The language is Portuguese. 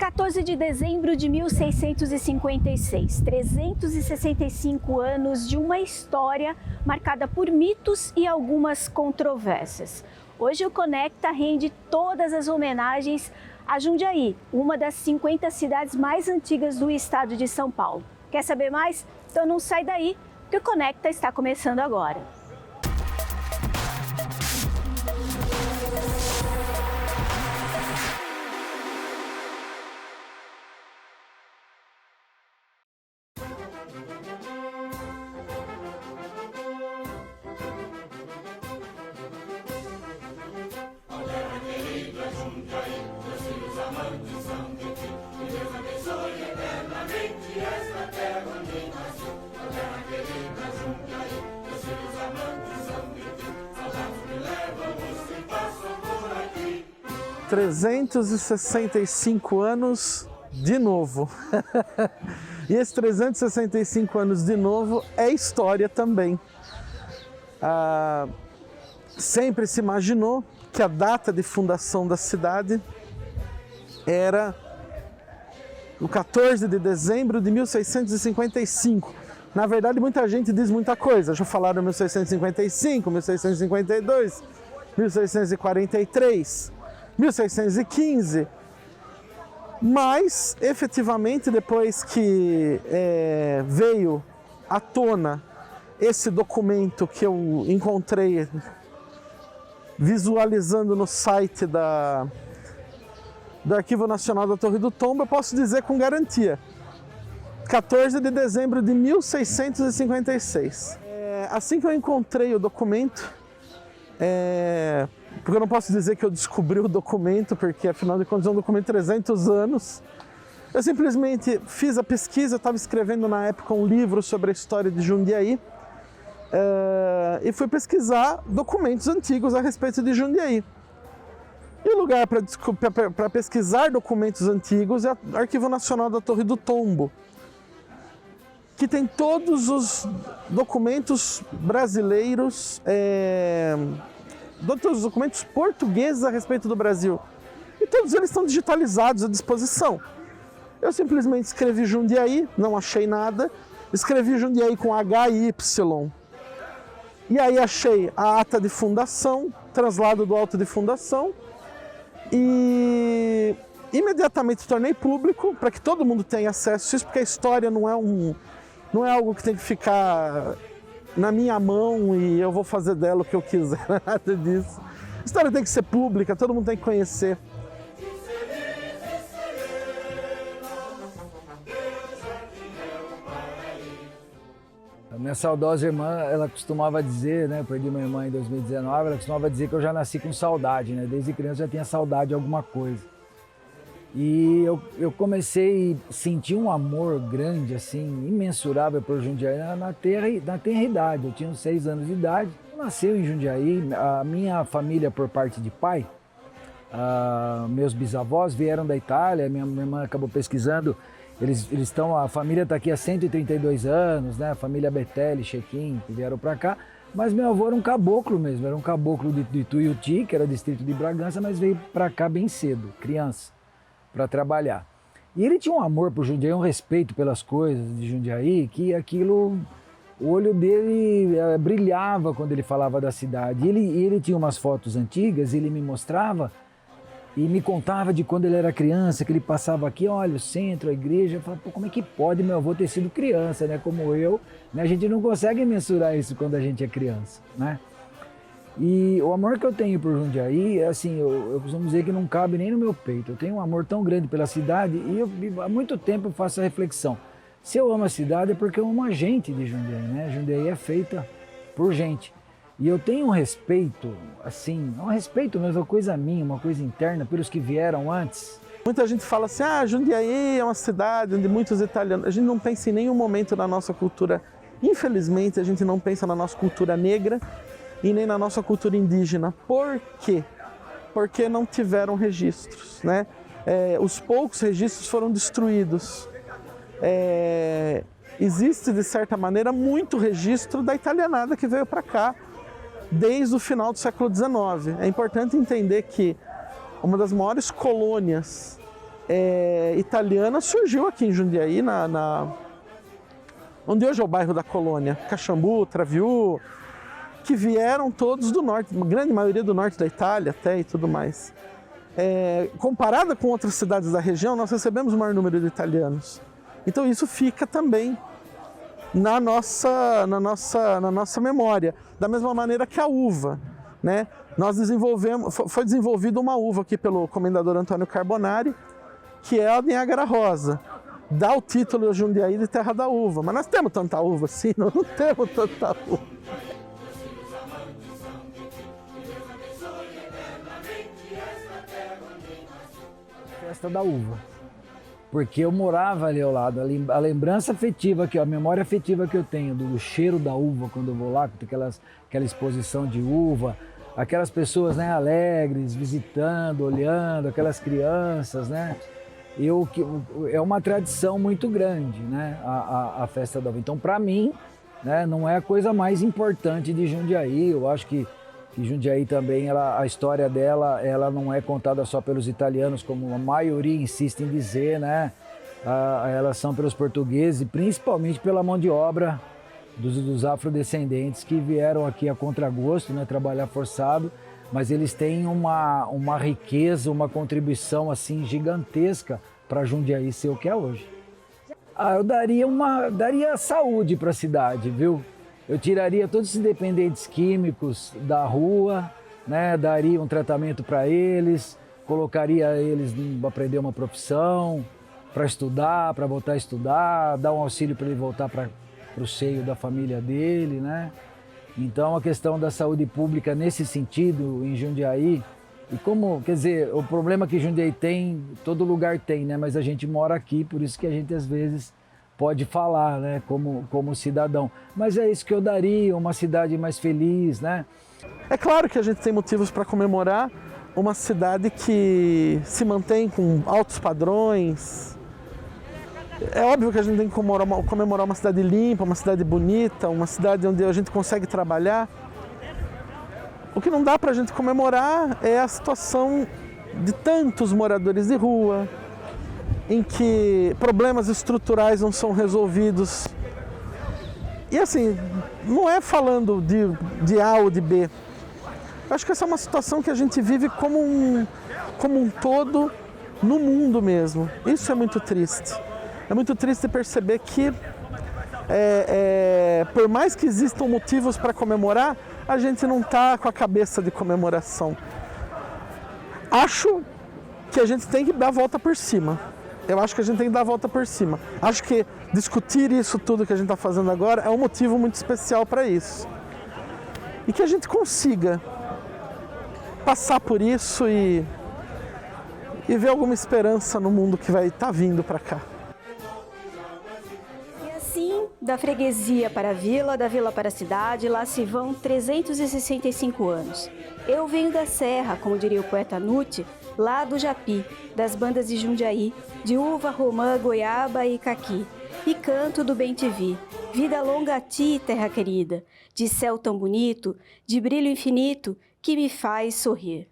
14 de dezembro de 1656, 365 anos de uma história marcada por mitos e algumas controvérsias. Hoje o Conecta rende todas as homenagens a Jundiaí, uma das 50 cidades mais antigas do estado de São Paulo. Quer saber mais? Então não sai daí, que o Conecta está começando agora. Esta terra onde nasci, a terra querida Jundiaí, meus filhos amantes são de ti, saudades me levam, os que passam por aqui. 365 anos de novo. E esses 365 anos de novo é história também. Sempre se imaginou que a data de fundação da cidade era no 14 de dezembro de 1655. Na verdade, muita gente diz muita coisa. Já falaram 1655, 1652, 1643, 1615. Mas, efetivamente, depois que veio à tona esse documento que eu encontrei visualizando no site do Arquivo Nacional da Torre do Tombo, eu posso dizer com garantia, 14 de dezembro de 1656. Assim que eu encontrei o documento, porque eu não posso dizer que eu descobri o documento, porque afinal de contas é um documento de 300 anos, eu simplesmente fiz a pesquisa. Eu estava escrevendo na época um livro sobre a história de Jundiaí, e fui pesquisar documentos antigos a respeito de Jundiaí. E o lugar para pesquisar documentos antigos é o Arquivo Nacional da Torre do Tombo, que tem todos os documentos brasileiros, todos os documentos portugueses a respeito do Brasil. E todos eles estão digitalizados à disposição. Eu simplesmente escrevi Jundiaí, não achei nada, escrevi Jundiaí com H e Y. E aí achei a ata de fundação, translado do auto de fundação, e imediatamente tornei público para que todo mundo tenha acesso a isso, porque a história não é algo que tem que ficar na minha mão e eu vou fazer dela o que eu quiser, nada disso. A história tem que ser pública, todo mundo tem que conhecer. A minha saudosa irmã, ela costumava dizer, né, eu perdi minha irmã em 2019, ela costumava dizer que eu já nasci com saudade, né, desde criança eu já tinha saudade de alguma coisa. E eu comecei a sentir um amor grande, assim, imensurável por Jundiaí na tenra idade. Eu tinha uns 6 anos de idade, nasceu em Jundiaí. A minha família, por parte de pai, meus bisavós vieram da Itália, minha irmã acabou pesquisando. A família está aqui há 132 anos, né? A família Betelli, Chequim, que vieram para cá. Mas meu avô era um caboclo mesmo, era um caboclo de Tuiuti, que era distrito de Bragança, mas veio para cá bem cedo, criança, para trabalhar. E ele tinha um amor por Jundiaí, um respeito pelas coisas de Jundiaí, que aquilo, o olho dele brilhava quando ele falava da cidade. E ele tinha umas fotos antigas, ele me mostrava, e me contava de quando ele era criança, que ele passava aqui, olha, o centro, a igreja. Eu falava, pô, como é que pode meu avô ter sido criança, né? Como eu, né? A gente não consegue mensurar isso quando a gente é criança, né? E o amor que eu tenho por Jundiaí, assim, eu costumo dizer que não cabe nem no meu peito. Eu tenho um amor tão grande pela cidade e há muito tempo eu faço a reflexão. Se eu amo a cidade é porque eu amo a gente de Jundiaí, né? Jundiaí é feita por gente. E eu tenho um respeito, assim, um respeito mesmo, uma coisa minha, uma coisa interna, pelos que vieram antes. Muita gente fala assim, Jundiaí é uma cidade onde muitos italianos... A gente não pensa em nenhum momento na nossa cultura, infelizmente a gente não pensa na nossa cultura negra e nem na nossa cultura indígena. Por quê? Porque não tiveram registros, né? Os poucos registros foram destruídos. Existe, de certa maneira, muito registro da italianada que veio para cá desde o final do século XIX. É importante entender que uma das maiores colônias italiana surgiu aqui em Jundiaí, onde hoje é o bairro da Colônia, Caxambu, Traviú, que vieram todos do norte, uma grande maioria do norte da Itália até e tudo mais. Comparada com outras cidades da região, nós recebemos o maior número de italianos. Então isso fica também na nossa memória, da mesma maneira que a uva, né? Foi desenvolvida uma uva aqui pelo comendador Antônio Carbonari, que é a Niágara Rosa. Dá o título de Jundiaí de terra da uva, mas nós temos tanta uva assim? Não temos tanta uva. Festa da uva, porque eu morava ali ao lado, a lembrança afetiva, a memória afetiva que eu tenho do cheiro da uva quando eu vou lá, com aquela exposição de uva, aquelas pessoas, né, alegres, visitando, olhando, aquelas crianças, né? É uma tradição muito grande, né, a festa da uva. Então, para mim, né, não é a coisa mais importante de Jundiaí. Eu acho que Jundiaí também, a história dela, ela não é contada só pelos italianos, como a maioria insiste em dizer, né? Elas são pelos portugueses e principalmente pela mão de obra dos afrodescendentes que vieram aqui a contragosto, né, trabalhar forçado, mas eles têm uma riqueza, uma contribuição assim gigantesca para Jundiaí ser o que é hoje. Eu daria saúde para a cidade, viu? Eu tiraria todos os dependentes químicos da rua, né? Daria um tratamento para eles, colocaria eles para aprender uma profissão, para estudar, para voltar a estudar, dar um auxílio para ele voltar para o seio da família dele, né? Então a questão da saúde pública nesse sentido em Jundiaí, e como, quer dizer, o problema que Jundiaí tem, todo lugar tem, né? Mas a gente mora aqui, por isso que a gente às vezes pode falar, né, como cidadão. Mas é isso que eu daria, uma cidade mais feliz, né? É claro que a gente tem motivos para comemorar uma cidade que se mantém com altos padrões. É óbvio que a gente tem que comemorar uma cidade limpa, uma cidade bonita, uma cidade onde a gente consegue trabalhar. O que não dá para a gente comemorar é a situação de tantos moradores de rua, em que problemas estruturais não são resolvidos. E assim, não é falando de A ou de B. Eu acho que essa é uma situação que a gente vive como um todo no mundo mesmo. Isso é muito triste. É muito triste perceber que, por mais que existam motivos para comemorar, a gente não está com a cabeça de comemoração. Acho que a gente tem que dar a volta por cima. Eu acho que a gente tem que dar a volta por cima. Acho que discutir isso tudo que a gente está fazendo agora é um motivo muito especial para isso. E que a gente consiga passar por isso e ver alguma esperança no mundo que vai estar vindo para cá. E assim, da freguesia para a vila, da vila para a cidade, lá se vão 365 anos. Eu venho da serra, como diria o poeta Nutti, lá do Japi, das bandas de Jundiaí, de uva, romã, goiaba e caqui, e canto do bem-te-vi. Vida longa a ti, terra querida, de céu tão bonito, de brilho infinito, que me faz sorrir.